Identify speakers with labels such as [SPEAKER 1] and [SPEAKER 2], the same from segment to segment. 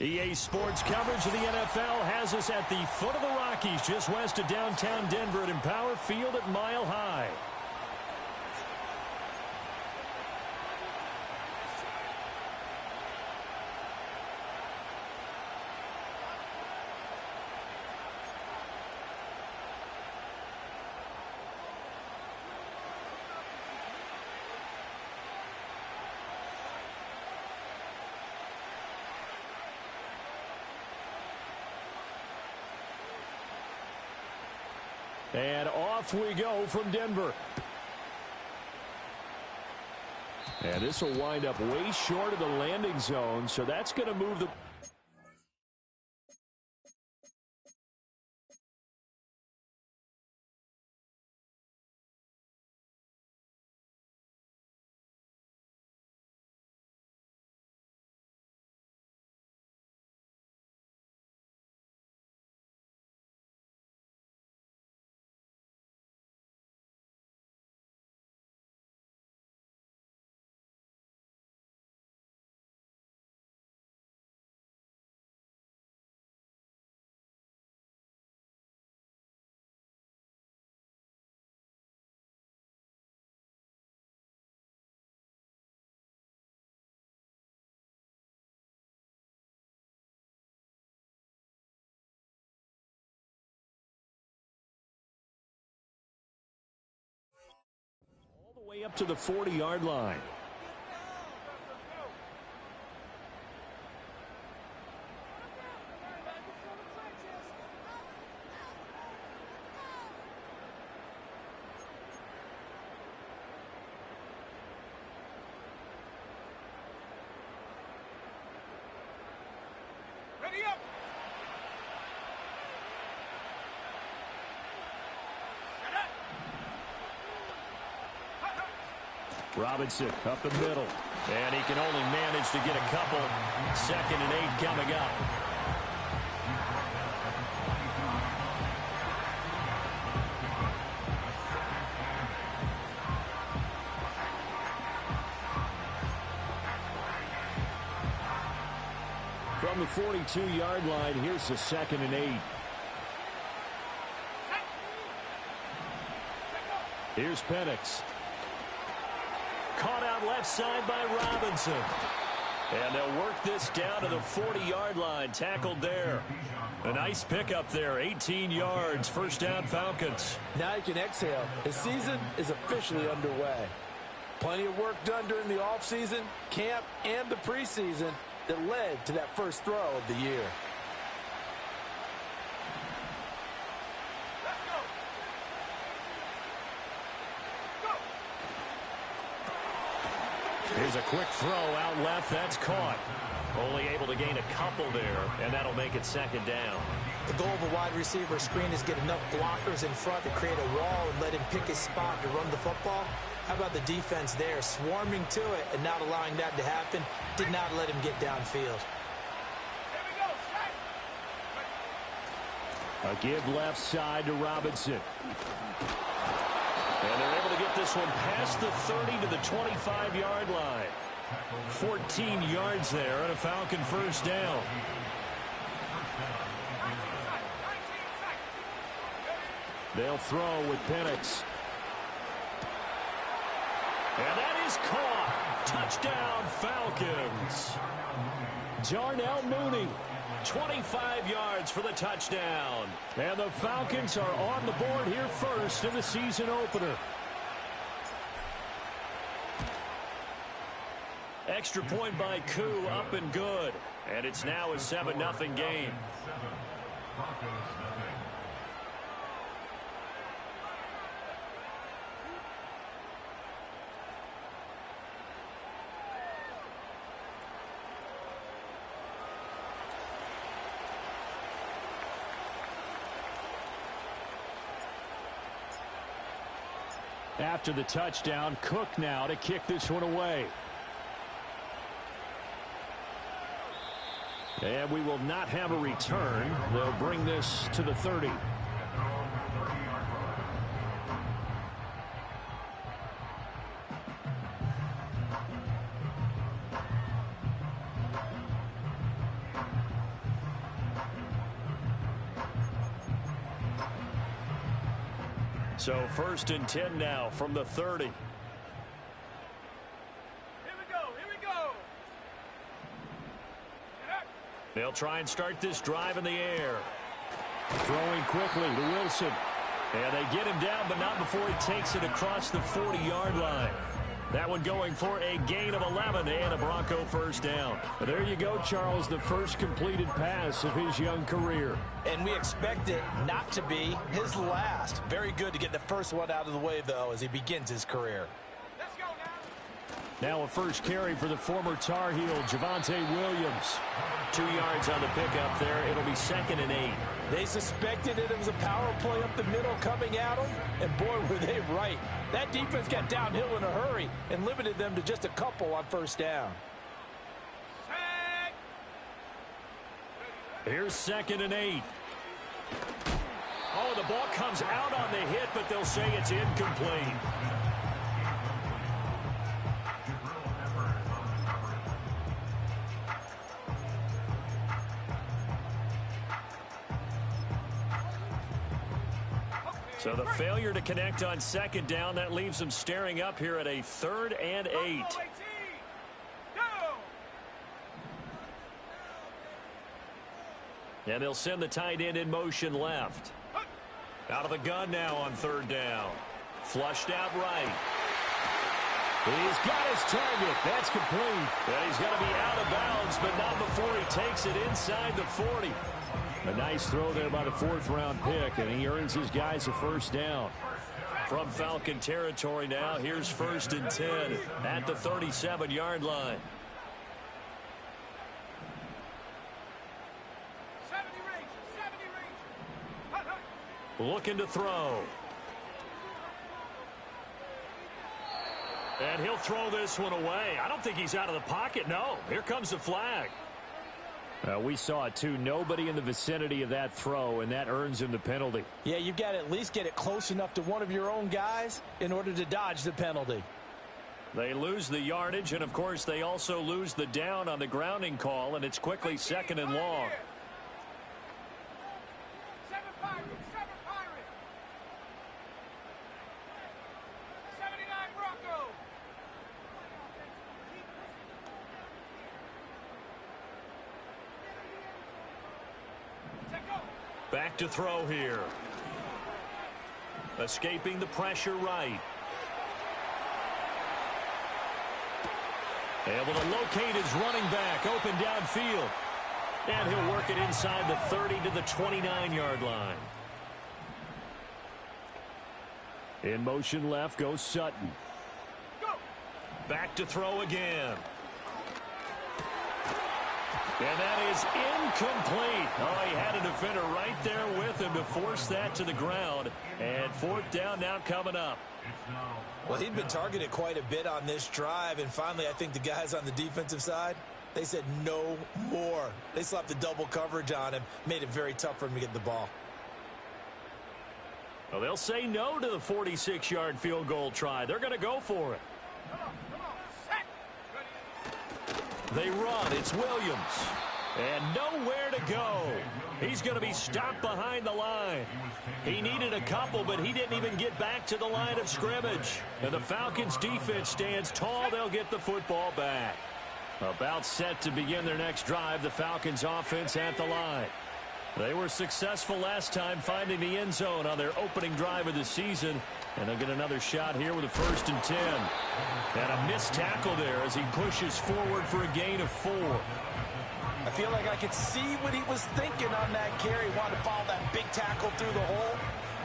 [SPEAKER 1] EA Sports coverage of the NFL has us at the foot of the Rockies, just west of downtown Denver at Empower Field at Mile High. And off we go from Denver. And this will wind up way short of the landing zone, so that's going to move the... Way up to the 40-yard line.
[SPEAKER 2] Ready up.
[SPEAKER 1] Robinson up the middle, and he can only manage to get a couple. 2nd and 8 coming up. From the 42-yard line, here's the 2nd and 8. Here's Penix. Caught out left side by Robinson. And they'll work this down to the 40-yard line. Tackled there. A nice pickup there. 18 yards. First down, Falcons.
[SPEAKER 3] Now you can exhale. The season is officially underway. Plenty of work done during the offseason, camp, and the preseason that led to that first throw of the year.
[SPEAKER 1] Here's a quick throw out left. That's caught. Only able to gain a couple there, and that'll make it 2nd down.
[SPEAKER 4] The goal of a wide receiver screen is get enough blockers in front to create a wall and let him pick his spot to run the football. How about the defense there, swarming to it and not allowing that to happen? Did not let him get downfield.
[SPEAKER 1] A give left side to Robinson. And they're able to get this one past the 30 to the 25-yard line. 14 yards there and a Falcon first down. They'll throw with Penix. And that is caught. Touchdown, Falcons. Darnell Mooney, 25 yards for the touchdown. And the Falcons are on the board here first in the season opener. Extra point by Koo, up and good. And it's now a 7-0 game. After the touchdown, Cook now to kick this one away. And we will not have a return. They'll bring this to the 30. So 1st and 10 now from the 30.
[SPEAKER 2] Here we go.
[SPEAKER 1] They'll try and start this drive in the air. Throwing quickly to Wilson. And they get him down, but not before he takes it across the 40-yard line. That one going for a gain of 11 and a Bronco first down.
[SPEAKER 5] But there you go, Charles, the first completed pass of his young career.
[SPEAKER 3] And we expect it not to be his last. Very good to get the first one out of the way, though, as he begins his career.
[SPEAKER 2] Let's go
[SPEAKER 1] Now a first carry for the former Tar Heel, Javonte Williams. 2 yards on the pickup there. It'll be 2nd and 8.
[SPEAKER 3] They suspected it was a power play up the middle coming at them, and boy, were they right. That defense got downhill in a hurry and limited them to just a couple on first down.
[SPEAKER 1] Here's 2nd and 8. Oh, the ball comes out on the hit, but they'll say it's incomplete. So the failure to connect on 2nd down, that leaves them staring up here at a 3rd and 8. And they'll send the tight end in motion left. Out of the gun now on 3rd down. Flushed out right. He's got his target. That's complete. And he's going to be out of bounds, but not before he takes it inside the 40. A nice throw there by the 4th-round pick, and he earns his guys a first down. From Falcon territory now, here's 1st and 10 at the 37-yard line.
[SPEAKER 2] 70 range.
[SPEAKER 1] Looking to throw. And he'll throw this one away. I don't think he's out of the pocket. No, here comes the flag. We saw it, too. Nobody in the vicinity of that throw, and that earns him the penalty.
[SPEAKER 3] Yeah, you've got to at least get it close enough to one of your own guys in order to dodge the penalty.
[SPEAKER 1] They lose the yardage, and, of course, they also lose the down on the grounding call, and it's quickly 2nd and long.
[SPEAKER 2] 7 Pirates. 79 Bronco.
[SPEAKER 1] Back to throw here. Escaping the pressure right. Able to locate his running back open downfield. And he'll work it inside the 30 to the 29-yard line. In motion left goes Sutton. Back to throw again. And that is incomplete. Oh, he had a defender right there with him to force that to the ground. And 4th down now coming up.
[SPEAKER 3] Well, he'd been targeted quite a bit on this drive, and finally I think the guys on the defensive side, they said no more. They slapped the double coverage on him, made it very tough for him to get the ball.
[SPEAKER 1] Well, they'll say no to the 46-yard field goal try. They're going to go for it. They run. It's Williams. And nowhere to go. He's going to be stopped behind the line. He needed a couple, but he didn't even get back to the line of scrimmage. And the Falcons defense stands tall. They'll get the football back. About set to begin their next drive, the Falcons offense at the line. They were successful last time finding the end zone on their opening drive of the season. And they'll get another shot here with a 1st and 10. And a missed tackle there as he pushes forward for a gain of 4.
[SPEAKER 3] I feel like I could see what he was thinking on that carry. Wanted to follow that big tackle through the hole.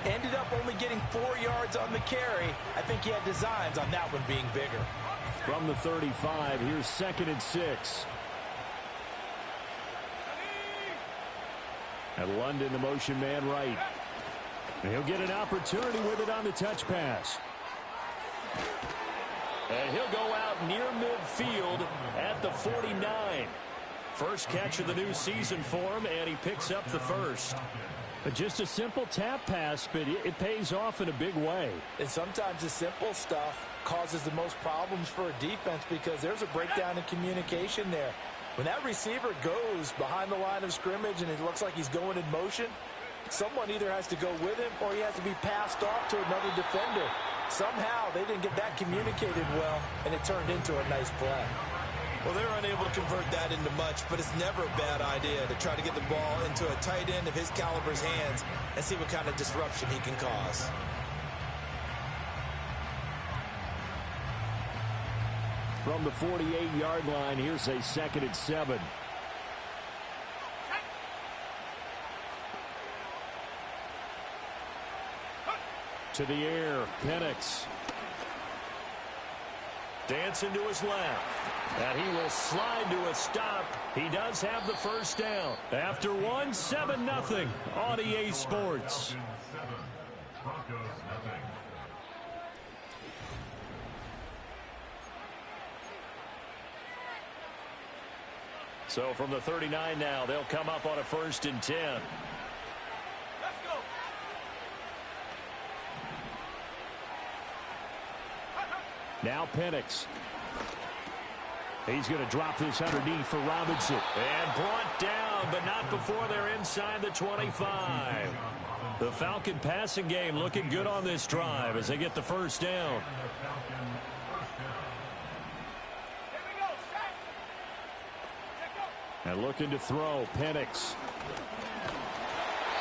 [SPEAKER 3] Ended up only getting 4 yards on the carry. I think he had designs on that one being bigger.
[SPEAKER 5] From the 35, here's 2nd and 6. And London, the motion man right. And he'll get an opportunity with it on the touch pass.
[SPEAKER 1] And he'll go out near midfield at the 49. First catch of the new season for him, and he picks up the first.
[SPEAKER 5] Just a simple tap pass, but it pays off in a big way.
[SPEAKER 3] And sometimes the simple stuff causes the most problems for a defense because there's a breakdown in communication there. When that receiver goes behind the line of scrimmage and it looks like he's going in motion, Someone either has to go with him or he has to be passed off to another defender. Somehow they didn't get that communicated well, and it turned into a nice play.
[SPEAKER 6] Well, they're unable to convert that into much, but it's never a bad idea to try to get the ball into a tight end of his caliber's hands and see what kind of disruption he can cause.
[SPEAKER 5] From the 48-yard line, here's a 2nd and 7. To the air, Penix.
[SPEAKER 1] Dancing to his left. And he will slide to a stop. He does have the first down. After 7-0 on EA Sports. So from the 39 now, they'll come up on a 1st and 10.
[SPEAKER 2] Let's go.
[SPEAKER 5] Now Penix. He's going to drop this underneath for Robinson.
[SPEAKER 1] And brought down, but not before they're inside the 25. The Falcon passing game looking good on this drive as they get the first down.
[SPEAKER 2] Here we go. Set. Let go.
[SPEAKER 5] And looking to throw, Penix.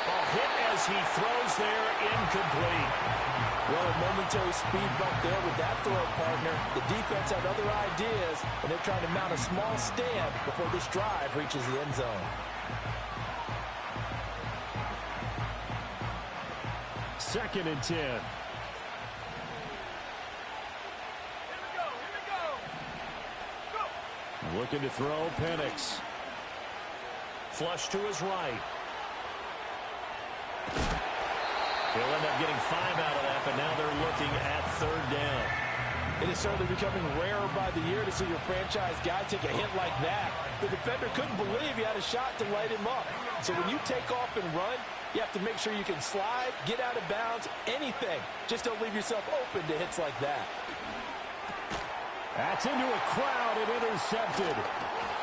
[SPEAKER 1] Ball hit as he throws there, incomplete.
[SPEAKER 3] Well, a momentary speed bump there with that throw, partner. The defense had other ideas, and they're trying to mount a small stand before this drive reaches the end zone.
[SPEAKER 5] 2nd and 10.
[SPEAKER 2] Here we go. Here we go. Go.
[SPEAKER 5] Looking to throw, Penix.
[SPEAKER 1] Flush to his right. He'll end up getting 5 out of that, but now they're looking at 3rd down.
[SPEAKER 3] It is certainly becoming rarer by the year to see your franchise guy take a hit like that. The defender couldn't believe he had a shot to light him up. So when you take off and run, you have to make sure you can slide, get out of bounds, anything. Just don't leave yourself open to hits like that.
[SPEAKER 5] That's into a crowd and intercepted.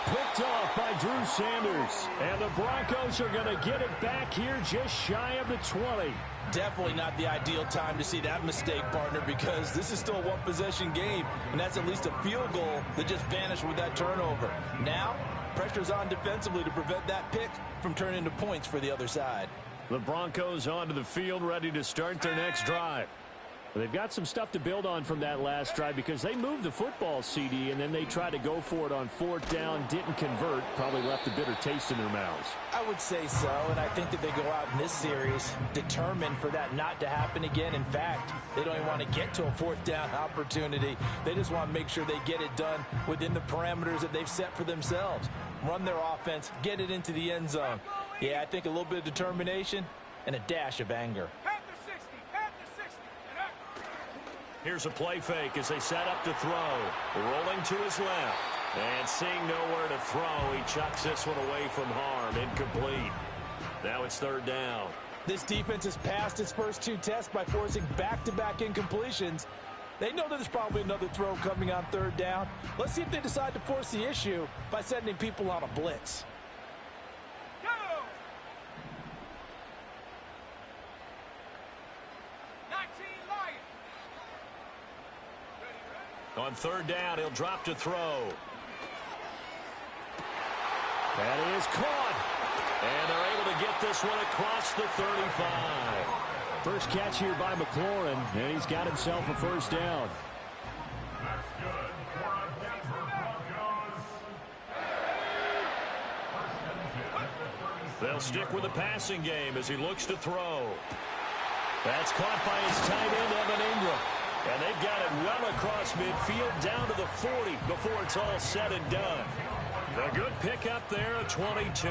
[SPEAKER 5] Picked off by Drew Sanders. And the Broncos are going to get it back here just shy of the 20.
[SPEAKER 3] Definitely not the ideal time to see that mistake, partner, because this is still a one-possession game, and that's at least a field goal that just vanished with that turnover. Now, pressure's on defensively to prevent that pick from turning into points for the other side.
[SPEAKER 1] The Broncos onto the field, ready to start their next drive.
[SPEAKER 5] They've got some stuff to build on from that last drive because they moved the football, CD, and then they tried to go for it on 4th down, didn't convert, probably left a bitter taste in their mouths.
[SPEAKER 3] I would say so, and I think that they go out in this series determined for that not to happen again. In fact, they don't even want to get to a 4th down opportunity. They just want to make sure they get it done within the parameters that they've set for themselves. Run their offense, get it into the end zone. Yeah, I think a little bit of determination and a dash of anger.
[SPEAKER 2] Panther 60. Panther 60. And up.
[SPEAKER 1] Here's a play fake as they set up to throw. Rolling to his left. And seeing nowhere to throw, he chucks this one away from harm. Incomplete. Now it's 3rd down.
[SPEAKER 3] This defense has passed its first 2 tests by forcing back-to-back incompletions. They know that there's probably another throw coming on 3rd down. Let's see if they decide to force the issue by sending people on a blitz.
[SPEAKER 2] Go. 19 Lions. Ready, ready.
[SPEAKER 1] On 3rd down, he'll drop to throw.
[SPEAKER 5] That is caught.
[SPEAKER 1] And they're able to get this one across the 35.
[SPEAKER 5] First catch here by McLaurin, and he's got himself a 1st down.
[SPEAKER 1] They'll stick with the passing game as he looks to throw. That's caught by his tight end, Evan Ingram. And they've got it well across midfield down to the 40 before it's all said and done. A good pickup there, a 22.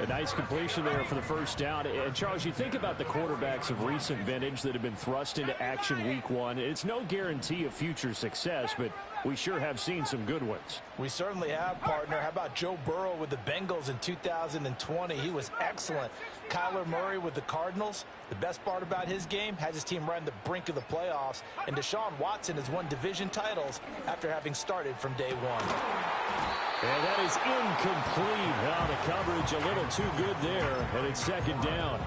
[SPEAKER 5] A nice completion there for the 1st down. And, Charles, you think about the quarterbacks of recent vintage that have been thrust into action week 1. It's no guarantee of future success, but we sure have seen some good ones.
[SPEAKER 3] We certainly have, partner. How about Joe Burrow with the Bengals in 2020? He was excellent. Kyler Murray with the Cardinals. The best part about his game, has his team right on the brink of the playoffs. And Deshaun Watson has won division titles after having started from day 1.
[SPEAKER 5] And that is incomplete. Now the coverage a little too good there, and it's second down.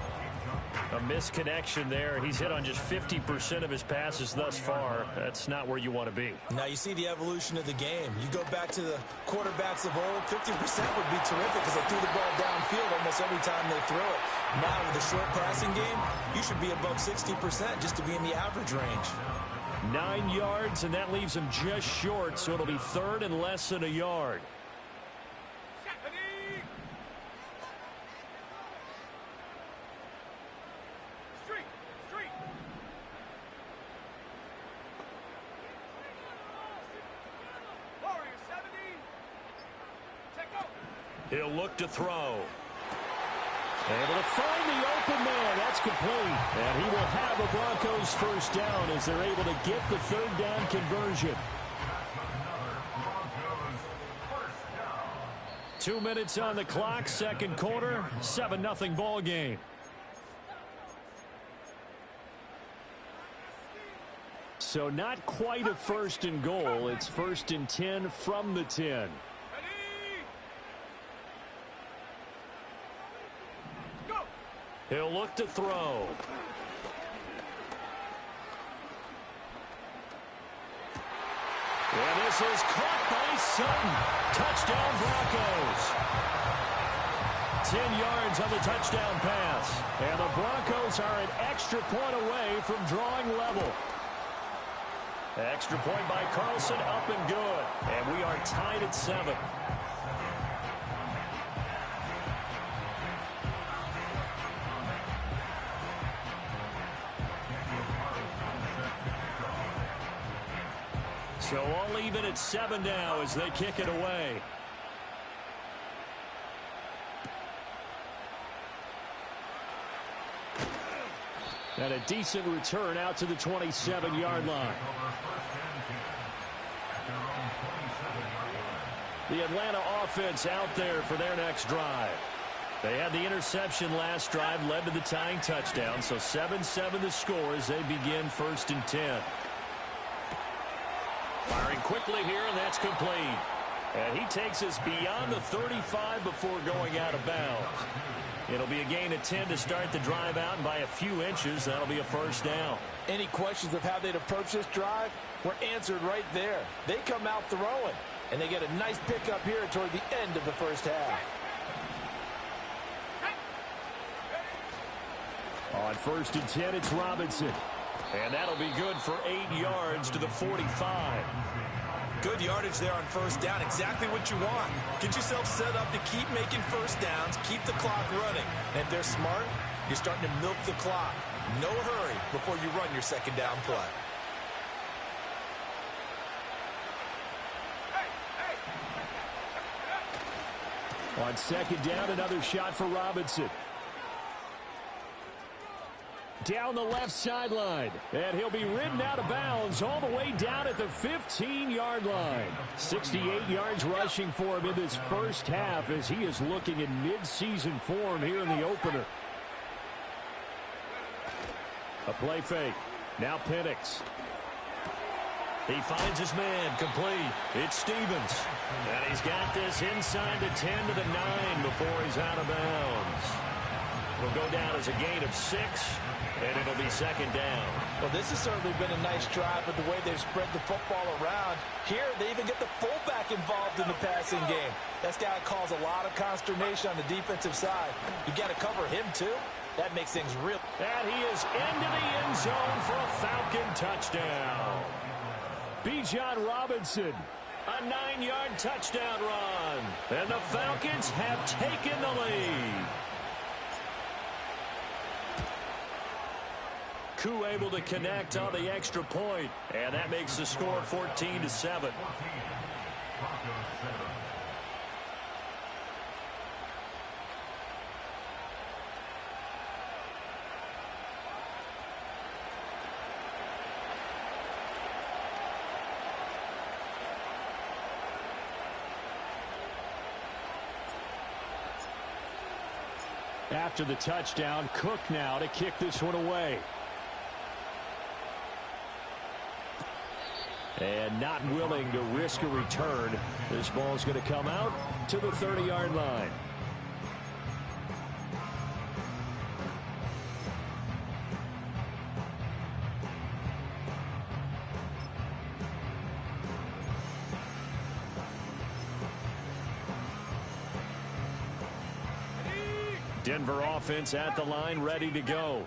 [SPEAKER 1] A misconnection there. He's hit on just 50% of his passes thus far. That's not where you want to be.
[SPEAKER 6] Now you see the evolution of the game. You go back to the quarterbacks of old, 50% would be terrific because they threw the ball downfield almost every time they throw it. Now with the short passing game, you should be above 60% just to be in the average range.
[SPEAKER 1] 9 yards, and that leaves him just short, so it'll be third and less than a yard. He'll look to throw. Able to find the open man. That's complete. And he will have a Broncos first down as they're able to get the third down conversion. 2 minutes on the clock, second quarter, 7-0 ball game. So not quite a first and goal. It's first and 10 from the 10. He'll look to throw. And this is caught by Sutton. Touchdown Broncos. 10 yards on the touchdown pass. And the Broncos are an extra point away from drawing level. Extra point by Carlson, up and good. And we are tied at 7. So all even at 7 now as they kick it away. And a decent return out to the 27-yard line. The Atlanta offense out there for their next drive. They had the interception last drive, led to the tying touchdown. So 7-7 the score as they begin first and 10. Firing quickly here, and that's complete. And he takes us beyond the 35 before going out of bounds. It'll be a gain of 10 to start the drive out, and by a few inches, that'll be a first down.
[SPEAKER 3] Any questions of how they'd approach this drive were answered right there. They come out throwing, and they get a nice pickup here toward the end of the first half.
[SPEAKER 1] On first and 10, it's Robinson. And that'll be good for 8 yards to the 45.
[SPEAKER 6] Good yardage there on first down. Exactly what you want. Get yourself set up to keep making first downs, keep the clock running. And if they're smart, you're starting to milk the clock. No hurry before you run your second down play.
[SPEAKER 1] On second down, another shot for Robinson. Down the left sideline, and he'll be ridden out of bounds all the way down at the 15-yard line. 68 yards rushing for him in this first half as he is looking in mid-season form here in the opener. A play fake. Now Penix. He finds his man, complete. It's Stevens. And he's got this inside the 10 to the 9 before he's out of bounds. It'll go down as a gain of 6. And it'll be second down.
[SPEAKER 3] Well, this has certainly been a nice drive with the way they've spread the football around. Here, they even get the fullback involved in the passing game. That's got to cause a lot of consternation on the defensive side. You've got to cover him, too. That makes things real.
[SPEAKER 1] And he is into the end zone for a Falcon touchdown. BMan Robinson, a 9-yard touchdown run. And the Falcons have taken the lead. Koo able to connect on the extra point, and that makes the score 14-7. After the touchdown, Cook now to kick this one away.
[SPEAKER 5] And not willing to risk a return. This ball's going to come out to the 30-yard line. Denver offense at the line, ready to go.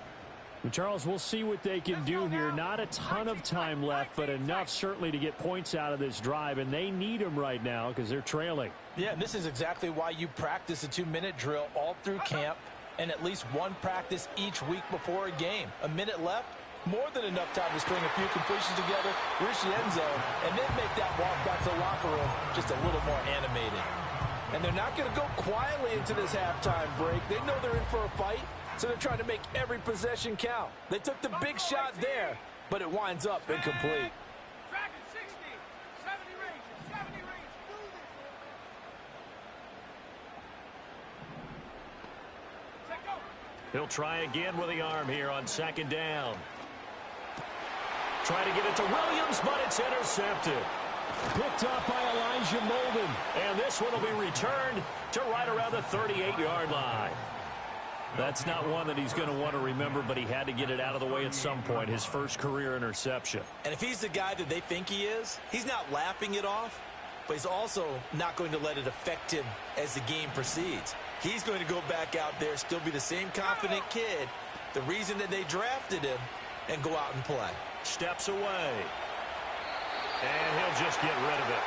[SPEAKER 5] And Charles, we'll see what they can do here. Not a ton of time left, but enough certainly to get points out of this drive, and they need them right now because they're trailing.
[SPEAKER 3] Yeah, and this is exactly why you practice a 2-minute drill all through camp and at least one practice each week before a game. A minute left, more than enough time to string a few completions together, reach the end zone, and then make that walk back to the locker room just a little more animated. And they're not going to go quietly into this halftime break. They know they're in for a fight, so they're trying to make every possession count. They took the big shot there, but it winds up incomplete.
[SPEAKER 2] Dragon 60, 70 range, 70 range. Set go.
[SPEAKER 1] He'll try again with the arm here on second down. Try to get it to Williams, but it's intercepted.
[SPEAKER 5] Picked up by Elijah Molden.
[SPEAKER 1] And this one will be returned to right around the 38-yard line. That's not one that he's going to want to remember, but he had to get it out of the way at some point, his first career interception.
[SPEAKER 3] And if he's the guy that they think he is, he's not laughing it off, but he's also not going to let it affect him as the game proceeds. He's going to go back out there, still be the same confident kid, the reason that they drafted him, and go out and play.
[SPEAKER 1] Steps away. And he'll just get rid of it.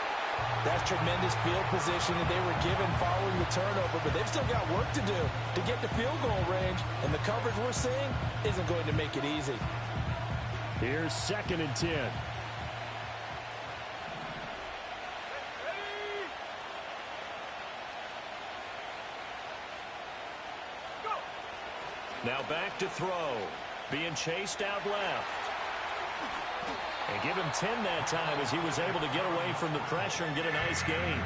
[SPEAKER 3] That's tremendous field position that they were given following the turnover, but they've still got work to do to get to field goal range, and the coverage we're seeing isn't going to make it easy.
[SPEAKER 5] Here's 2nd and 10.
[SPEAKER 1] Now back to throw. Being chased out left. And give him 10 that time as he was able to get away from the pressure and get a nice gain.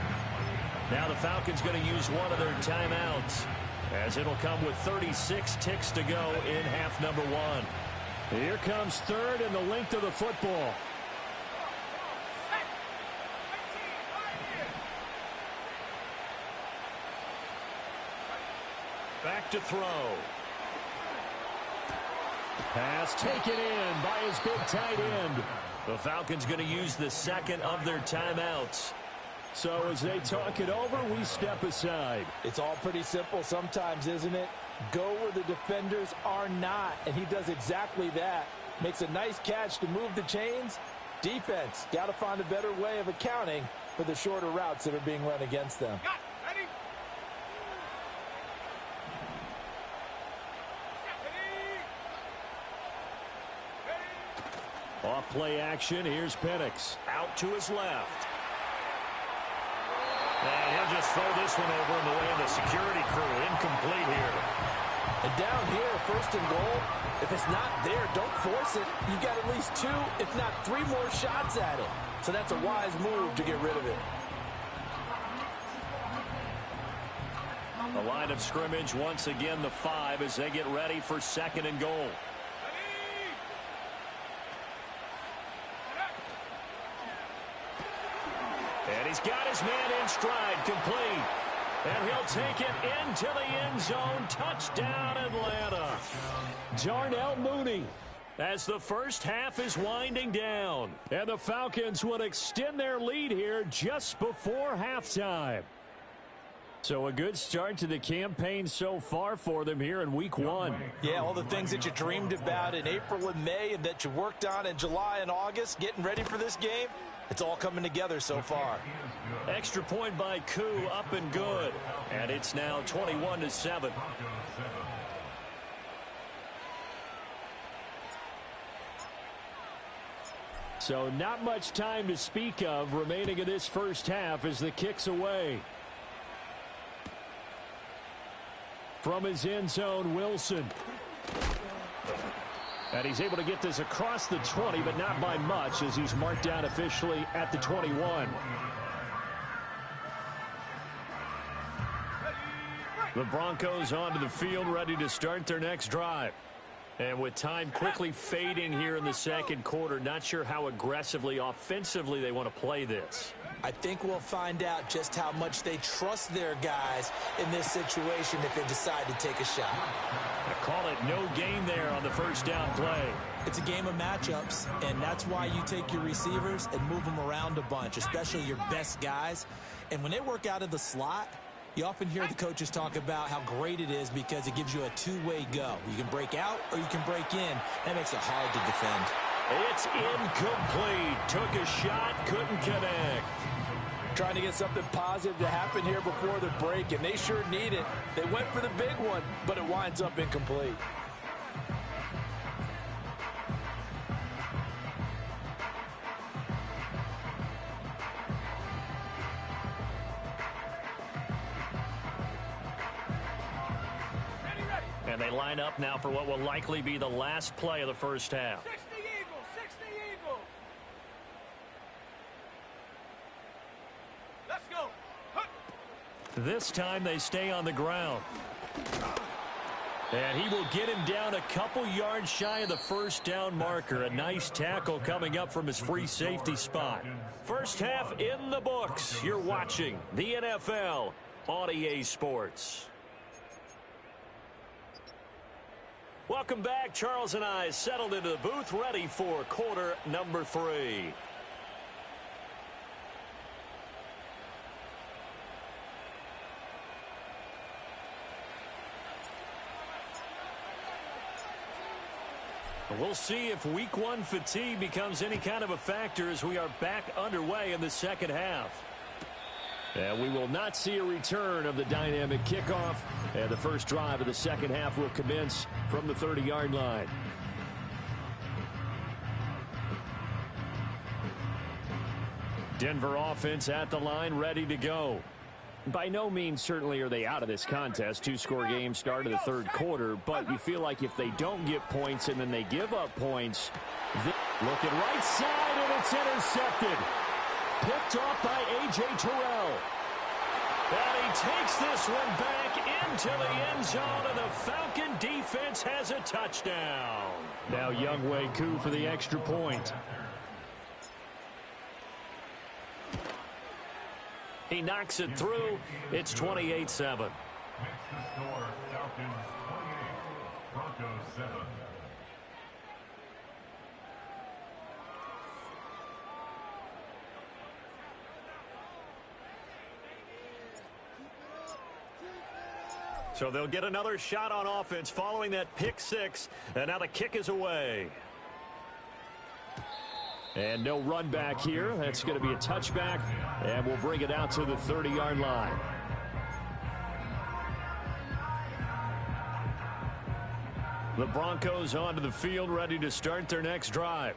[SPEAKER 1] Now the Falcons going to use one of their timeouts as it'll come with 36 ticks to go in half number 1.
[SPEAKER 5] Here comes 3rd and the length of the football.
[SPEAKER 1] Back to throw.
[SPEAKER 5] Pass taken in by his big tight end.
[SPEAKER 1] The Falcons going to use the second of their timeouts.
[SPEAKER 5] So as they talk it over, we step aside.
[SPEAKER 3] It's all pretty simple sometimes, isn't it? Go where the defenders are not, and he does exactly that. Makes a nice catch to move the chains. Defense, got to find a better way of accounting for the shorter routes that are being run against them.
[SPEAKER 2] Got it. Ready?
[SPEAKER 5] Off play action. Here's Penix.
[SPEAKER 1] Out to his left. And he'll just throw this one over in the way of the security crew. Incomplete here.
[SPEAKER 3] And down here, 1st and goal, if it's not there, don't force it. You've got at least 2, if not 3 more shots at it. So that's a wise move to get rid of it.
[SPEAKER 1] The line of scrimmage, once again, the 5 as they get ready for 2nd and goal. And he's got his man in stride, complete. And he'll take it into the end zone. Touchdown, Atlanta.
[SPEAKER 5] Darnell Mooney.
[SPEAKER 1] As the first half is winding down.
[SPEAKER 5] And the Falcons will extend their lead here just before halftime. So a good start to the campaign so far for them here in week 1.
[SPEAKER 3] Yeah, all the things that you dreamed about in April and May and that you worked on in July and August, getting ready for this game, it's all coming together so far.
[SPEAKER 1] Extra point by Koo, up and good. And it's now 21-7.
[SPEAKER 5] So not much time to speak of remaining in this first half as the kick's away. From his end zone, Wilson. And he's able to get this across the 20, but not by much as he's marked down officially at the 21.
[SPEAKER 1] The Broncos onto the field ready to start their next drive. And with time quickly fading here in the second quarter, not sure how aggressively, offensively they want to play this.
[SPEAKER 4] I think we'll find out just how much they trust their guys in this situation if they decide to take a shot.
[SPEAKER 1] I call it no gain there on the first down play.
[SPEAKER 4] It's a game of matchups, and that's why you take your receivers and move them around a bunch, especially your best guys. And when they work out of the slot, you often hear the coaches talk about how great it is because it gives you a two-way go. You can break out or you can break in. That makes it hard to defend.
[SPEAKER 1] It's incomplete. Took a shot, couldn't connect.
[SPEAKER 3] Trying to get something positive to happen here before the break, and they sure need it. They went for the big one, but it winds up incomplete.
[SPEAKER 1] And they line up now for what will likely be the last play of the first half.
[SPEAKER 2] 60 Eagles, 60 Eagles. Let's go.
[SPEAKER 1] This time they stay on the ground. And he will get him down a couple yards shy of the first down marker. A nice tackle coming up from his free safety spot. First half in the books. You're watching the NFL on EA Sports. Welcome back. Charles and I settled into the booth, ready for quarter number 3. We'll see if week 1 fatigue becomes any kind of a factor as we are back underway in the second half. And we will not see a return of the dynamic kickoff. And the first drive of the second half will commence from the 30-yard line. Denver offense at the line, ready to go. By no means certainly are they out of this contest. 2-score game start of the third quarter. But you feel like if they don't get points and then they give up points. Looking right side, and it's intercepted. Picked off by A.J. Terrell. And he takes this one back into the end zone, and the Falcon defense has a touchdown. Now Younghoe Koo for the extra point. He knocks it through. It's 28-7.
[SPEAKER 7] Next to score, Falcons 28, Broncos 7.
[SPEAKER 1] So they'll get another shot on offense following that pick 6. And now the kick is away. And no run back here. That's going to be a touchback. And we'll bring it out to the 30-yard line. The Broncos onto the field, ready to start their next drive.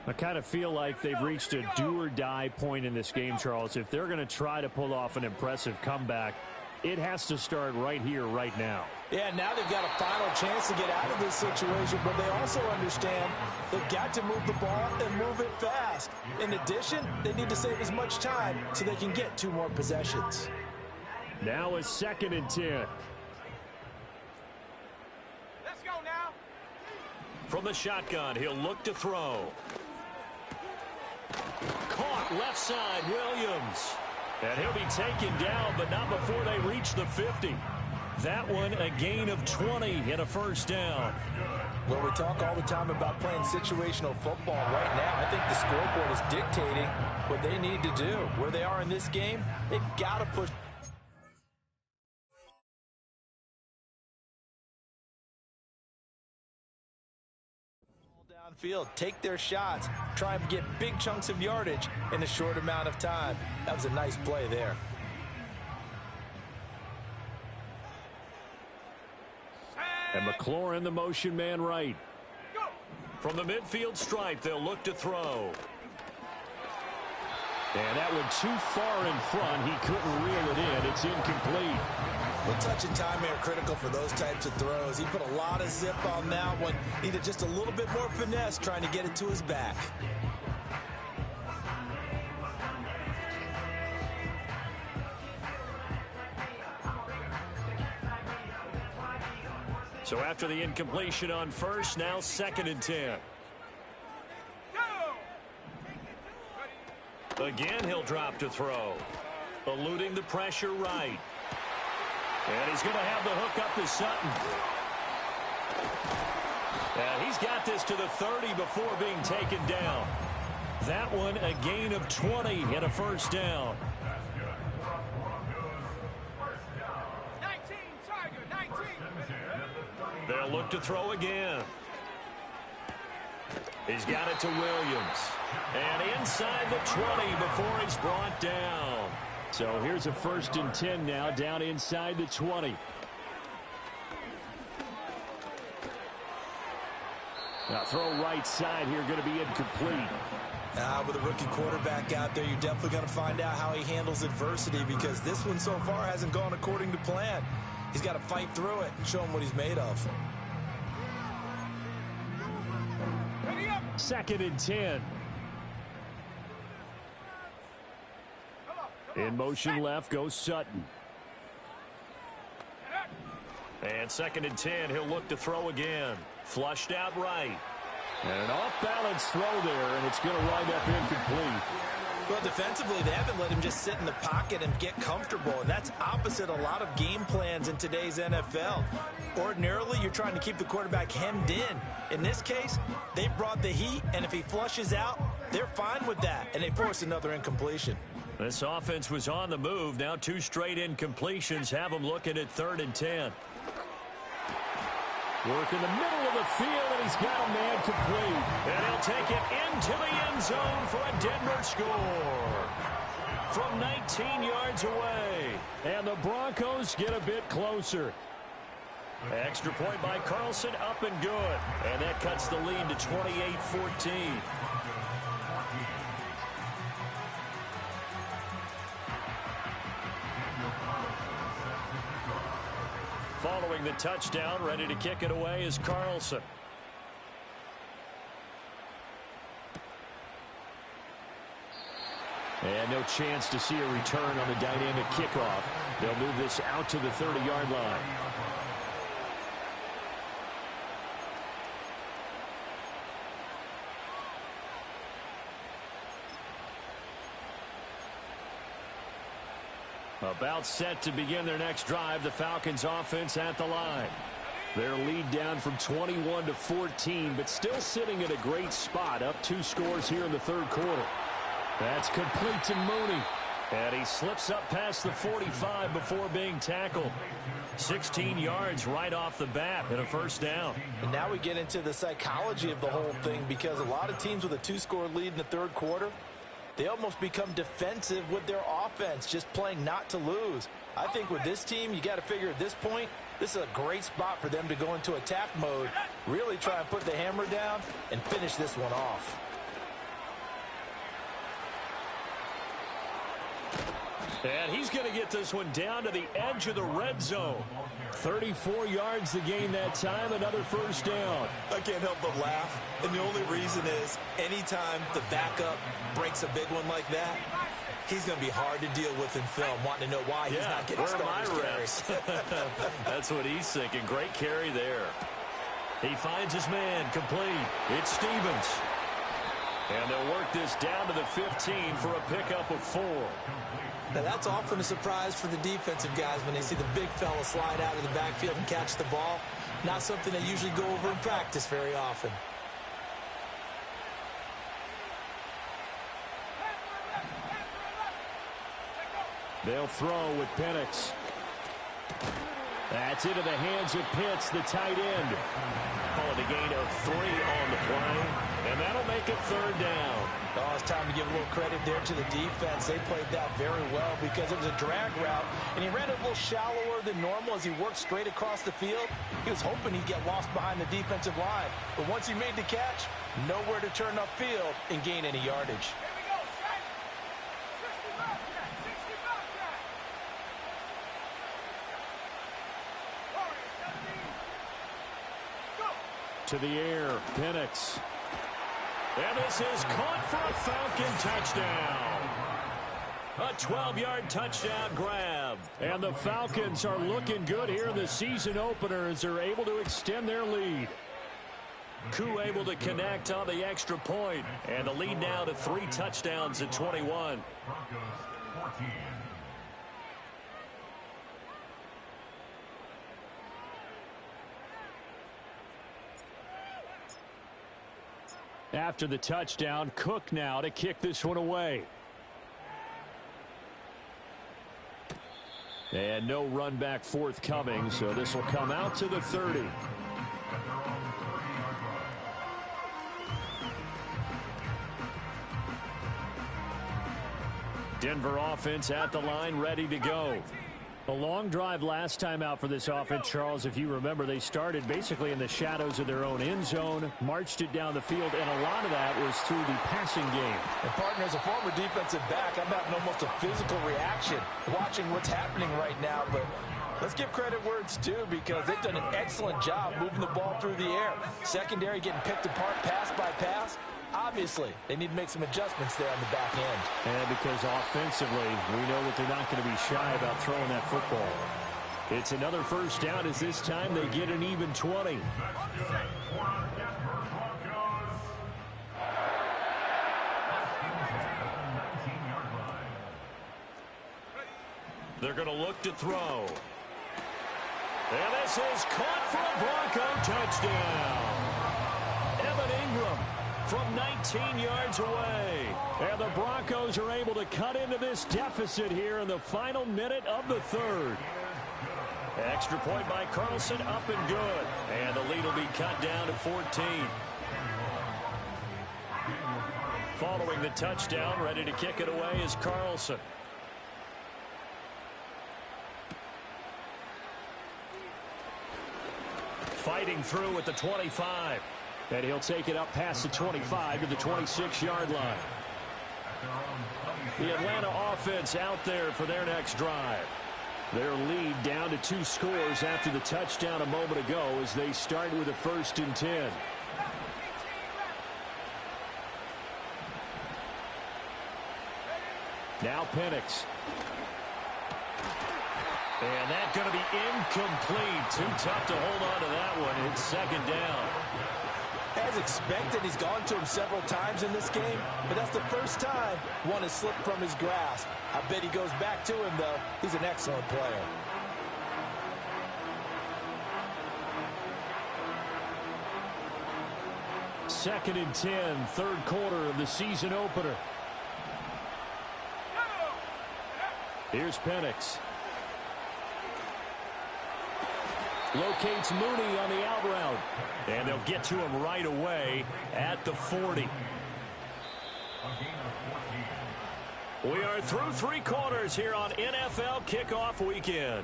[SPEAKER 1] I kind of feel like they've reached a do-or-die point in this game, Charles. If they're going to try to pull off an impressive comeback, it has to start right here, right now.
[SPEAKER 3] Yeah, now they've got a final chance to get out of this situation, but they also understand they've got to move the ball and move it fast. In addition, they need to save as much time so they can get 2 more possessions.
[SPEAKER 1] Now a 2nd and 10.
[SPEAKER 2] Let's go now.
[SPEAKER 1] From the shotgun, he'll look to throw. Caught left side, Williams. And he'll be taken down, but not before they reach the 50. That one a gain of 20 and a first down.
[SPEAKER 3] Well, we talk all the time about playing situational football. Right now, I think the scoreboard is dictating what they need to do. Where they are in this game, they've got to push. Downfield, take their shots, try and get big chunks of yardage in a short amount of time. That was a nice play there.
[SPEAKER 1] And McLaurin, the motion man right. From the midfield stripe, they'll look to throw. And that one too far in front. He couldn't reel it in. It's incomplete.
[SPEAKER 3] Well, touch and time are critical for those types of throws. He put a lot of zip on that one. Needed just a little bit more finesse trying to get it to his back.
[SPEAKER 1] So after the incompletion on first, now 2nd and 10. Again, he'll drop to throw. Eluding the pressure right. And he's going to have the hook up to Sutton. And he's got this to the 30 before being taken down. That one a gain of 20 and a first down.
[SPEAKER 2] 19, Tiger, 19.
[SPEAKER 1] They'll look to throw again. He's got it to Williams. And inside the 20 before he's brought down.
[SPEAKER 5] So here's a 1st and 10 now, down inside the 20. Now throw right side here, going to be incomplete.
[SPEAKER 6] With a rookie quarterback out there, you're definitely going to find out how he handles adversity, because this one so far hasn't gone according to plan. He's got to fight through it and show him what he's made of.
[SPEAKER 5] 2nd and 10. In motion left goes Sutton.
[SPEAKER 1] And 2nd and 10, he'll look to throw again. Flushed out right.
[SPEAKER 5] And an off-balance throw there, and it's going to wind up incomplete.
[SPEAKER 3] Well, defensively, they haven't let him just sit in the pocket and get comfortable, and that's opposite a lot of game plans in today's NFL. Ordinarily, you're trying to keep the quarterback hemmed in. In this case, they brought the heat, and if he flushes out, they're fine with that, and they force another incompletion.
[SPEAKER 1] This offense was on the move. Now 2 straight incompletions have them looking at 3rd and 10.
[SPEAKER 5] Work in the middle of the field, and he's got a man complete.
[SPEAKER 1] And he'll take it into the end zone for a Denver score from 19 yards away.
[SPEAKER 5] And the Broncos get a bit closer.
[SPEAKER 1] Extra point by Carlson, up and good. And that cuts the lead to 28-14. Following the touchdown, ready to kick it away is Carlson.
[SPEAKER 5] And no chance to see a return on the dynamic kickoff. They'll move this out to the 30-yard line. About set to begin their next drive, the Falcons offense at the line. Their lead down from 21 to 14, but still sitting at a great spot, up 2 scores here in the 3rd quarter. That's complete to Mooney. And he slips up past the 45 before being tackled. 16 yards right off the bat and a first down.
[SPEAKER 3] And now we get into the psychology of the whole thing, because a lot of teams with a 2-score lead in the 3rd quarter, they almost become defensive with their offense, just playing not to lose. I think with this team, you got to figure at this point, this is a great spot for them to go into attack mode, really try and put the hammer down and finish this one off.
[SPEAKER 1] And he's going to get this one down to the edge of the red zone.
[SPEAKER 5] 34 yards to gain that time, another first down.
[SPEAKER 6] I can't help but laugh, and the only reason is anytime the backup breaks a big one like that, he's going to be hard to deal with in film, wanting to know why he's not getting starters carries.
[SPEAKER 1] That's what he's thinking. Great carry there. He finds his man complete. It's Stevens. And they'll work this down to the 15 for a pickup of 4.
[SPEAKER 4] Now, that's often a surprise for the defensive guys when they see the big fella slide out of the backfield and catch the ball. Not something they usually go over in practice very often.
[SPEAKER 5] They'll throw with Penix. That's into the hands of Pitts, the tight end.
[SPEAKER 1] Calling a gain of 3 on the play, and that'll make it 3rd down.
[SPEAKER 3] Oh, it's time to give a little credit there to the defense. They played that very well because it was a drag route, and he ran it a little shallower than normal as he worked straight across the field. He was hoping he'd get lost behind the defensive line, but once he made the catch, nowhere to turn upfield and gain any yardage.
[SPEAKER 5] To the air, Penix.
[SPEAKER 1] And this is caught for a Falcon touchdown. A 12-yard touchdown grab.
[SPEAKER 5] And the Falcons are looking good here in the season opener as they're able to extend their lead.
[SPEAKER 1] Koo able to connect on the extra point. And the lead now to 3 touchdowns at 21.
[SPEAKER 7] Broncos 14.
[SPEAKER 5] After the touchdown, Cook now to kick this one away. And no run back forthcoming, so this will come out to the 30. Denver offense at the line, ready to go. A long drive last time out for this offense, Charles. If you remember, they started basically in the shadows of their own end zone, marched it down the field, and a lot of that was through the passing game.
[SPEAKER 3] And partner, as a former defensive back, I'm having almost a physical reaction watching what's happening right now. But let's give credit where it's due, because they've done an excellent job moving the ball through the air. Secondary getting picked apart pass by pass. Obviously, they need to make some adjustments there on the back end.
[SPEAKER 5] And because offensively, we know that they're not going to be shy about throwing that football. It's another first down as this time they get an even 20.
[SPEAKER 1] They're going to look to throw. And this is caught for a Bronco touchdown. Evan Ingram from 19 yards away. And the Broncos are able to cut into this deficit here in the final minute of the third. Extra point by Carlson, up and good. And the lead will be cut down to 14. Following the touchdown, ready to kick it away is Carlson. Fighting through at the 25.
[SPEAKER 5] And he'll take it up past the 25 to the 26-yard line.
[SPEAKER 1] The Atlanta offense out there for their next drive.
[SPEAKER 5] Their lead down to 2 scores after the touchdown a moment ago as they start with a 1st and 10. Now Penix.
[SPEAKER 1] And that's going to be incomplete. Too tough to hold on to that one. It's 2nd down.
[SPEAKER 3] As expected, he's gone to him several times in this game, but that's the first time one has slipped from his grasp. I bet he goes back to him, though. He's an excellent player.
[SPEAKER 5] Second and 10, third quarter of the season opener. Here's Penix. Locates Mooney on the out route. And they'll get to him right away at the 40. We are through 3 quarters here on NFL Kickoff Weekend.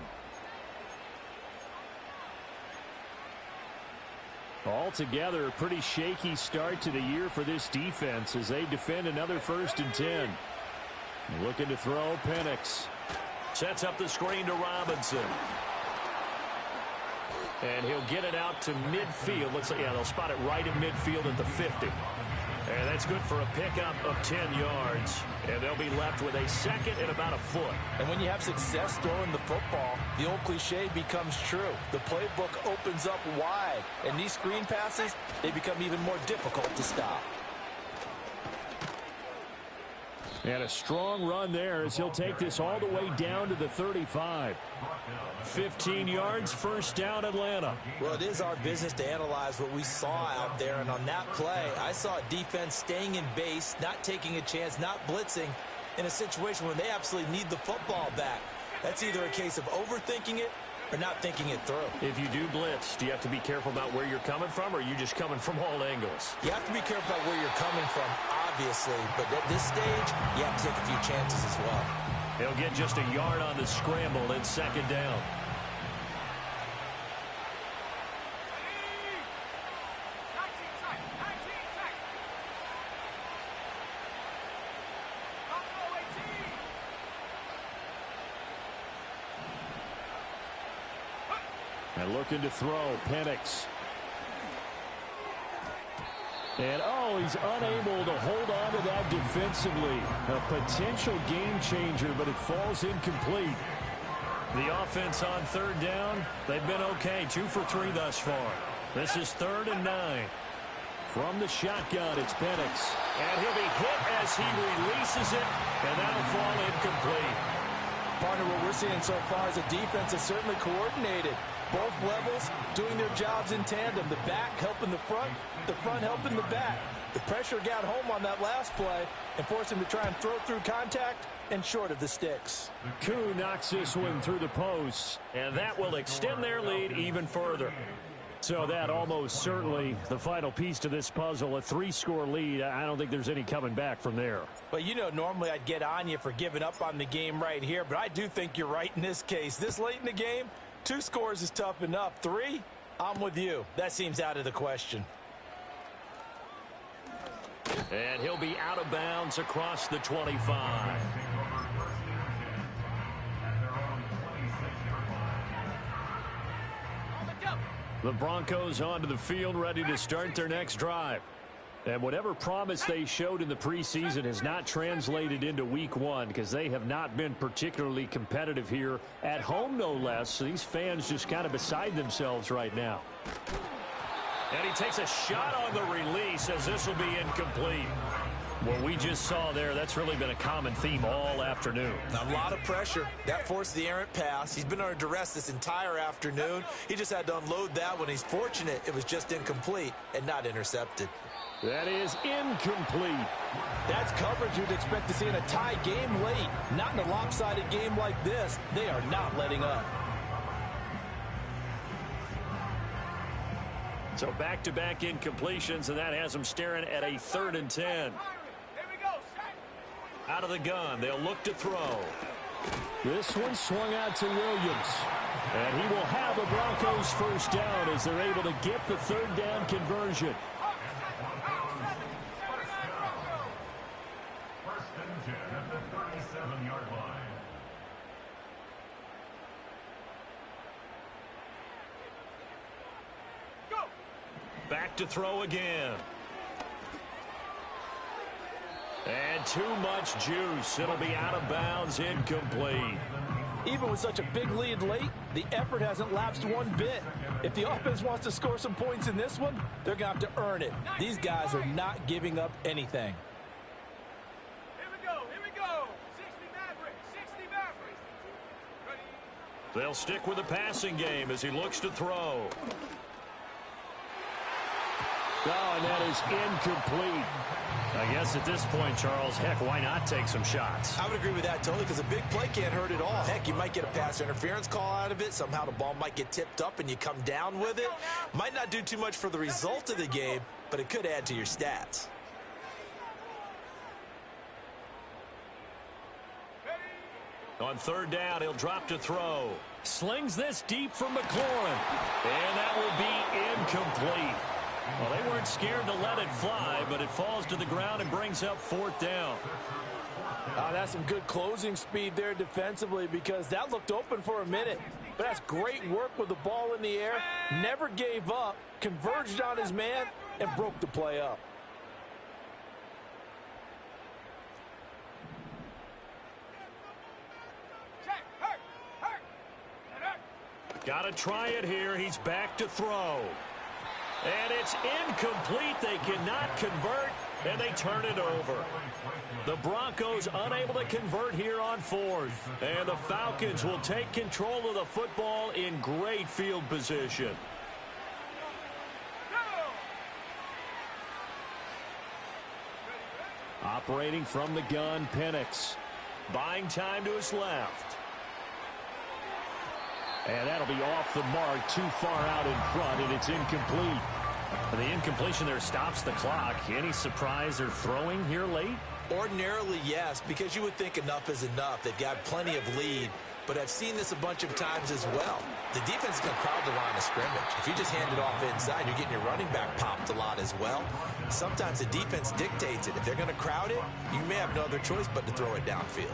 [SPEAKER 5] Altogether, a pretty shaky start to the year for this defense as they defend another 1st and 10. Looking to throw, Penix.
[SPEAKER 1] Sets up the screen to Robinson. And he'll get it out to midfield. Looks like, yeah, they'll spot it right in midfield at the 50. And that's good for a pickup of 10 yards. And they'll be left with a 2nd and about a foot.
[SPEAKER 3] And when you have success throwing the football, the old cliche becomes true. The playbook opens up wide. And these screen passes, they become even more difficult to stop.
[SPEAKER 5] And a strong run there as he'll take this all the way down to the 35. 15 yards, 1st down, Atlanta.
[SPEAKER 3] Well, it is our business to analyze what we saw out there. And on that play, I saw a defense staying in base, not taking a chance, not blitzing in a situation where they absolutely need the football back. That's either a case of overthinking it or not thinking it through.
[SPEAKER 1] If you do blitz, do you have to be careful about where you're coming from, or are you just coming from all angles?
[SPEAKER 3] You have to be careful about where you're coming from, obviously. But at this stage, you have to take a few chances as well.
[SPEAKER 1] He'll get just a yard on the scramble and 2nd down.
[SPEAKER 5] And looking to throw, Penix. And, oh, he's unable to hold on to that defensively. A potential game changer, but it falls incomplete.
[SPEAKER 1] The offense on third down, they've been okay. 2 for 3 thus far. This is 3rd and 9.
[SPEAKER 5] From the shotgun, it's Penix.
[SPEAKER 1] And he'll be hit as he releases it, and that'll fall incomplete.
[SPEAKER 3] Partner, what we're seeing so far is a defense that's certainly coordinated. Both levels doing their jobs in tandem. The back helping the front helping the back. The pressure got home on that last play and forced him to try and throw through contact and short of the sticks.
[SPEAKER 5] Koo knocks this one through the posts.
[SPEAKER 1] And that will extend their lead even further.
[SPEAKER 5] So that almost certainly the final piece to this puzzle, a 3-score lead. I don't think there's any coming back from there.
[SPEAKER 3] Well, you know, normally I'd get on you for giving up on the game right here, but I do think you're right in this case. This late in the game, 2 scores is tough enough. 3, I'm with you. That seems out of the question.
[SPEAKER 1] And he'll be out of bounds across the 25.
[SPEAKER 5] The Broncos onto the field, ready to start their next drive. And whatever promise they showed in the preseason has not translated into week 1 because they have not been particularly competitive here at home, no less. So these fans just kind of beside themselves right now.
[SPEAKER 1] And he takes a shot on the release as this will be incomplete. What we just saw there, that's really been a common theme all afternoon.
[SPEAKER 6] A lot of pressure. That forced the errant pass. He's been under duress this entire afternoon. He just had to unload that one. He's fortunate it was just incomplete and not intercepted.
[SPEAKER 5] That is incomplete.
[SPEAKER 3] That's coverage you'd expect to see in a tie game late. Not in a lopsided game like this. They are not letting up.
[SPEAKER 1] So back-to-back incompletions, and that has them staring at a 3rd and 10. Out of the gun, they'll look to throw.
[SPEAKER 5] This one swung out to Williams. And he will have the Broncos first down as they're able to get the 3rd down conversion.
[SPEAKER 7] First and 10 at the 37-yard line.
[SPEAKER 1] Back to throw again. And too much juice. It'll be out of bounds, incomplete.
[SPEAKER 3] Even with such a big lead late, the effort hasn't lapsed one bit. If the offense wants to score some points in this one, they're going to have to earn it. These guys are not giving up anything.
[SPEAKER 2] Here we go. 60 Mavericks. 60 Mavericks. Ready?
[SPEAKER 1] They'll stick with the passing game as he looks to throw.
[SPEAKER 5] Oh, and that is incomplete.
[SPEAKER 1] I guess at this point, Charles, heck, why not take some shots?
[SPEAKER 6] I would agree with that totally because a big play can't hurt at all. Heck, you might get a pass interference call out of it. Somehow the ball might get tipped up and you come down with it. Might not do too much for the result of the game, but it could add to your stats.
[SPEAKER 1] On 3rd down, he'll drop to throw. Slings this deep for McLaurin. And that will be incomplete. Well, they weren't scared to let it fly, but it falls to the ground and brings up 4th down.
[SPEAKER 3] That's some good closing speed there defensively because that looked open for a minute. But that's great work with the ball in the air. Never gave up, converged on his man, and broke the play up.
[SPEAKER 1] Got to try it here. He's back to throw. And it's incomplete. They cannot convert, and they turn it over. The Broncos unable to convert here on 4th. And the Falcons will take control of the football in great field position.
[SPEAKER 5] Operating from the gun, Penix.
[SPEAKER 1] Buying time to his left.
[SPEAKER 5] And that'll be off the mark, too far out in front, and it's incomplete.
[SPEAKER 1] The incompletion there stops the clock. Any surprise they're throwing here late?
[SPEAKER 6] Ordinarily, yes, because you would think enough is enough. They've got plenty of lead, but I've seen this a bunch of times as well. The defense is going to crowd the line of scrimmage. If you just hand it off inside, you're getting your running back popped a lot as well. Sometimes the defense dictates it. If they're going to crowd it, you may have no other choice but to throw it downfield.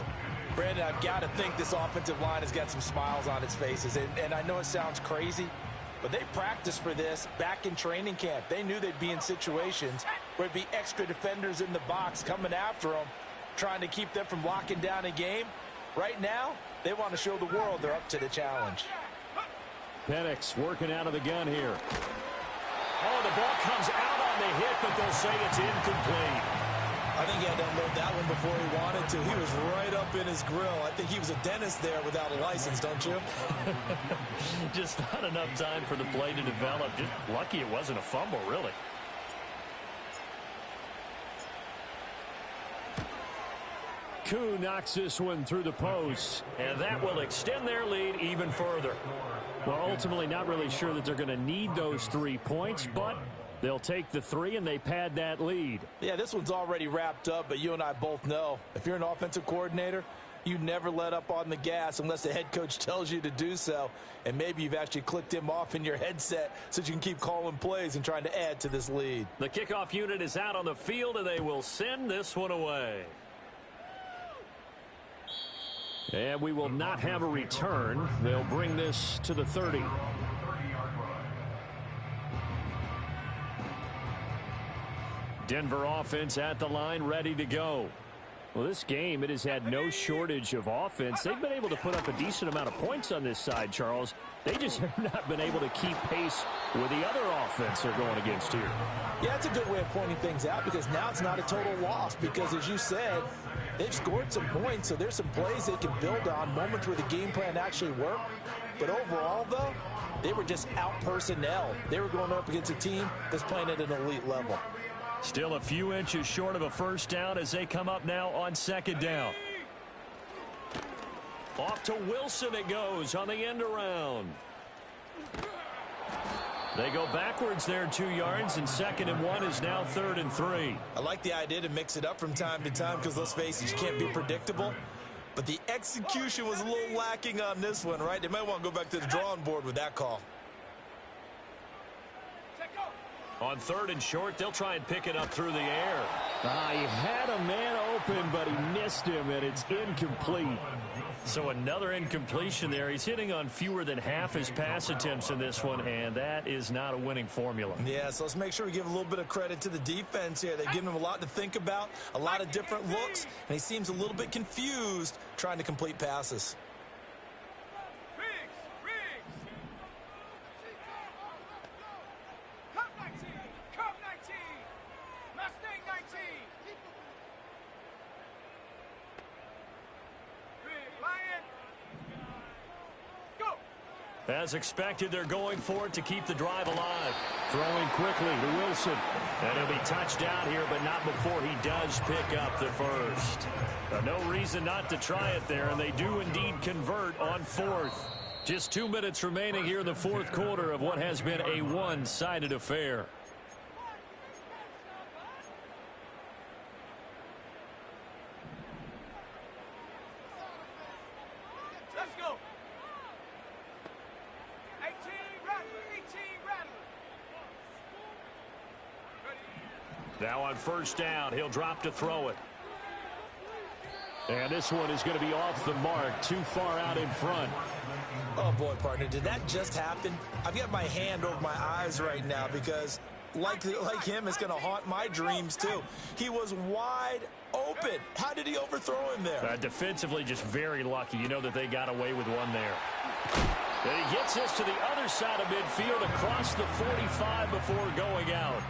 [SPEAKER 3] Brandon, I've got to think this offensive line has got some smiles on its faces. And I know it sounds crazy, but they practiced for this back in training camp. They knew they'd be in situations where it'd be extra defenders in the box coming after them, trying to keep them from locking down a game. Right now, they want to show the world they're up to the challenge.
[SPEAKER 5] Penix working out of the gun here.
[SPEAKER 1] Oh, the ball comes out on the hit, but they'll say it's incomplete.
[SPEAKER 6] I think he had to unload that one before he wanted to. He was right up in his grill. I think he was a dentist there without a license, don't you?
[SPEAKER 1] Just not enough time for the play to develop. Just lucky it wasn't a fumble, really.
[SPEAKER 5] Koo knocks this one through the post.
[SPEAKER 1] And that will extend their lead even further.
[SPEAKER 5] Well, ultimately not really sure that they're going to need those 3 points, but they'll take the 3 and they pad that lead.
[SPEAKER 3] Yeah, this one's already wrapped up, but you and I both know if you're an offensive coordinator, you never let up on the gas unless the head coach tells you to do so. And maybe you've actually clicked him off in your headset so you can keep calling plays and trying to add to this lead.
[SPEAKER 1] The kickoff unit is out on the field, and they will send this one away.
[SPEAKER 5] And we will not have a return. They'll bring this to the 30. Denver offense at the line, ready to go. Well, this game, it has had no shortage of offense. They've been able to put up a decent amount of points on this side, Charles. They just have not been able to keep pace with the other offense they're going against here.
[SPEAKER 3] Yeah, that's a good way of pointing things out because now it's not a total loss because, as you said, they've scored some points, so there's some plays they can build on, moments where the game plan actually worked. But overall, though, they were just out-personnel. They were going up against a team that's playing at an elite level.
[SPEAKER 1] Still a few inches short of a first down as they come up now on second down. Off to Wilson it goes on the end around. They go backwards there 2 yards, and 2nd and 1 is now 3rd and 3.
[SPEAKER 6] I like the idea to mix it up from time to time because, let's face it, you can't be predictable. But the execution was a little lacking on this one, right? They might want to go back to the drawing board with that call.
[SPEAKER 1] On 3rd and short, they'll try and pick it up through the air.
[SPEAKER 5] He had a man open, but he missed him, and it's incomplete.
[SPEAKER 1] So another incompletion there. He's hitting on fewer than half his pass attempts in this one, and that is not a winning formula.
[SPEAKER 6] Yeah, so let's make sure we give a little bit of credit to the defense here. They've given him a lot to think about, a lot of different looks, and he seems a little bit confused trying to complete passes.
[SPEAKER 1] As expected, they're going for it to keep the drive alive.
[SPEAKER 5] Throwing quickly to Wilson.
[SPEAKER 1] And he'll be touched down here, but not before he does pick up the first. No reason not to try it there, and they do indeed convert on 4th. Just 2 minutes remaining here in the 4th quarter of what has been a one-sided affair. Now on 1st down, he'll drop to throw it.
[SPEAKER 5] And this one is going to be off the mark, too far out in front.
[SPEAKER 6] Oh, boy, partner, did that just happen? I've got my hand over my eyes right now because, like him, it's going to haunt my dreams, too. He was wide open. How did he overthrow him there?
[SPEAKER 1] Defensively, just very lucky. You know that they got away with one there. And he gets this to the other side of midfield across the 45 before going out.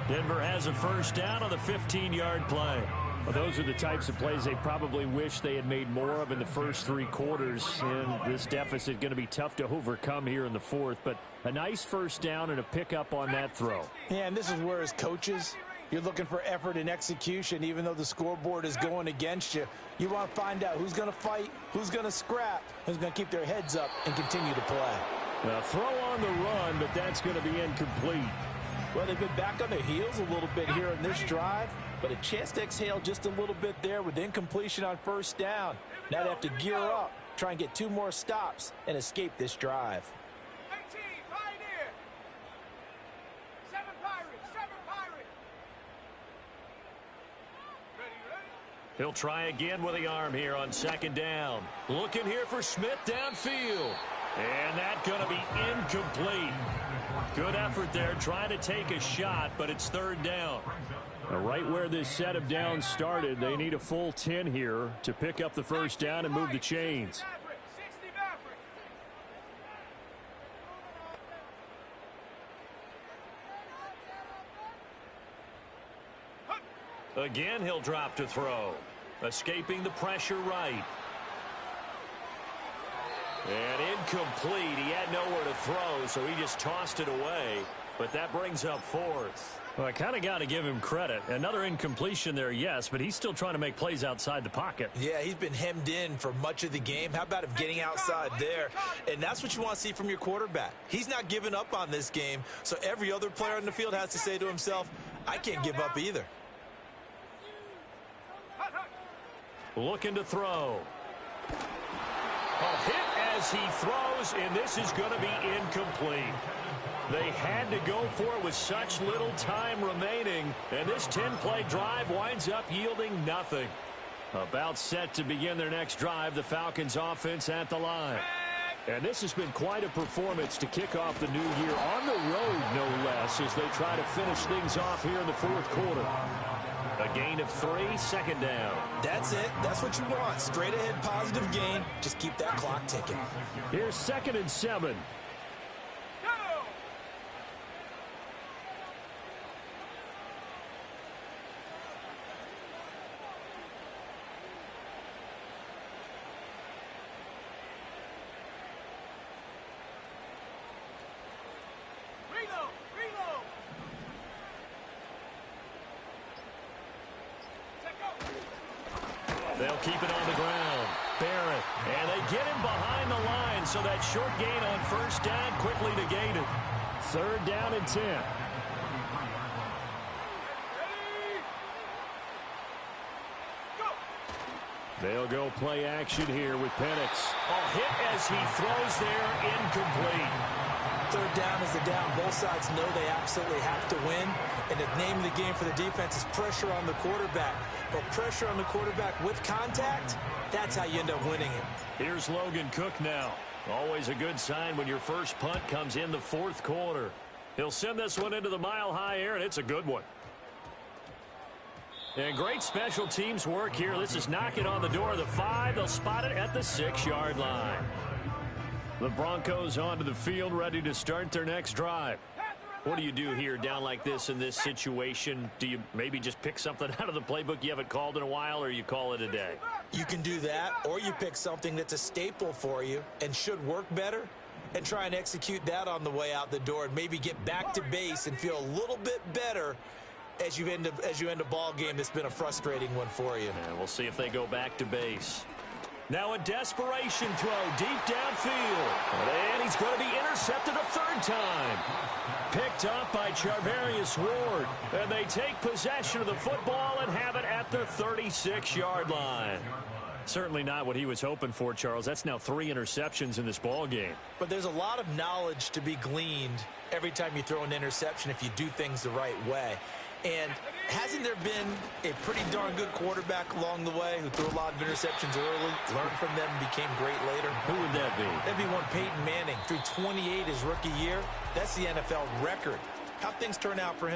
[SPEAKER 1] Denver has a 1st down on the 15-yard play.
[SPEAKER 5] Well, those are the types of plays they probably wish they had made more of in the first 3 quarters. And this deficit going to be tough to overcome here in the 4th. But a nice 1st down and a pickup on that throw.
[SPEAKER 3] Yeah, and this is where, as coaches, you're looking for effort and execution. Even though the scoreboard is going against you, you want to find out who's going to fight, who's going to scrap, who's going to keep their heads up and continue to play.
[SPEAKER 5] Now, throw on the run, but that's going to be incomplete.
[SPEAKER 3] Well, they've been back on their heels a little bit here in this drive, but a chance to exhale just a little bit there with incompletion on 1st down. Now they have to gear up, try and get 2 more stops, and escape this drive.
[SPEAKER 2] 18, Pioneer. 7 Pirates, 7 Pirates. Ready?
[SPEAKER 1] He'll try again with the arm here on 2nd down. Looking here for Smith downfield. And that's going to be incomplete. Good effort there trying to take a shot, but it's third down.
[SPEAKER 5] Right where this set of downs started, they need a full 10 here to pick up the first down and move the chains.
[SPEAKER 1] Again, he'll drop to throw. Escaping the pressure right. And incomplete. He had nowhere to throw, so he just tossed it away. But that brings up fourth.
[SPEAKER 5] Well, I kind of got to give him credit. Another incompletion there, yes, but he's still trying to make plays outside the pocket.
[SPEAKER 6] Yeah, he's been hemmed in for much of the game. How about him getting outside there? And that's what you want to see from your quarterback. He's not giving up on this game, so every other player on the field has to say to himself, I can't give up either.
[SPEAKER 1] Looking to throw. A hit as he throws, and this is going to be incomplete. They had to go for it with such little time remaining, and this 10-play drive winds up yielding nothing. About set to begin their next drive, the Falcons offense at the line. And this has been quite a performance to kick off the new year on the road, no less, as they try to finish things off here in the fourth quarter. A gain of 3, second down.
[SPEAKER 6] That's it. That's what you want. Straight ahead positive gain. Just keep that clock ticking.
[SPEAKER 5] Here's 2nd and 7.
[SPEAKER 1] They'll keep it on the ground. Barrett. And they get him behind the line, so that short gain on first down quickly negated.
[SPEAKER 5] 3rd down and 10. They'll go play action here with Penix.
[SPEAKER 1] A hit as he throws there, incomplete.
[SPEAKER 4] 3rd down is the down. Both sides know they absolutely have to win. And the name of the game for the defense is pressure on the quarterback. But pressure on the quarterback with contact, that's how you end up winning it.
[SPEAKER 1] Here's Logan Cook now. Always a good sign when your first punt comes in the fourth quarter. He'll send this one into the mile-high air, and it's a good one. And great special teams work here. This is knocking on the door of the 5. They'll spot it at the 6-yard line. The Broncos onto the field, ready to start their next drive. What do you do here down like this in this situation? Do you maybe just pick something out of the playbook you haven't called in a while, or you call it a day?
[SPEAKER 6] You can do that, or you pick something that's a staple for you and should work better and try and execute that on the way out the door and maybe get back to base and feel a little bit better as you end a ball game that's been a frustrating one for you.
[SPEAKER 1] And we'll see if they go back to base. Now a desperation throw deep downfield. And he's going to be intercepted a 3rd time. Picked up by Charvarius Ward. And they take possession of the football and have it at the 36-yard line. Certainly not what he was hoping for, Charles. That's now 3 interceptions in this ball game.
[SPEAKER 6] But there's a lot of knowledge to be gleaned every time you throw an interception if you do things the right way. And hasn't there been a pretty darn good quarterback along the way who threw a lot of interceptions early, learned from them, and became great later?
[SPEAKER 1] Who would that be?
[SPEAKER 6] That'd be one Peyton Manning. Threw 28 his rookie year. That's the NFL record. How'd things turn out for him?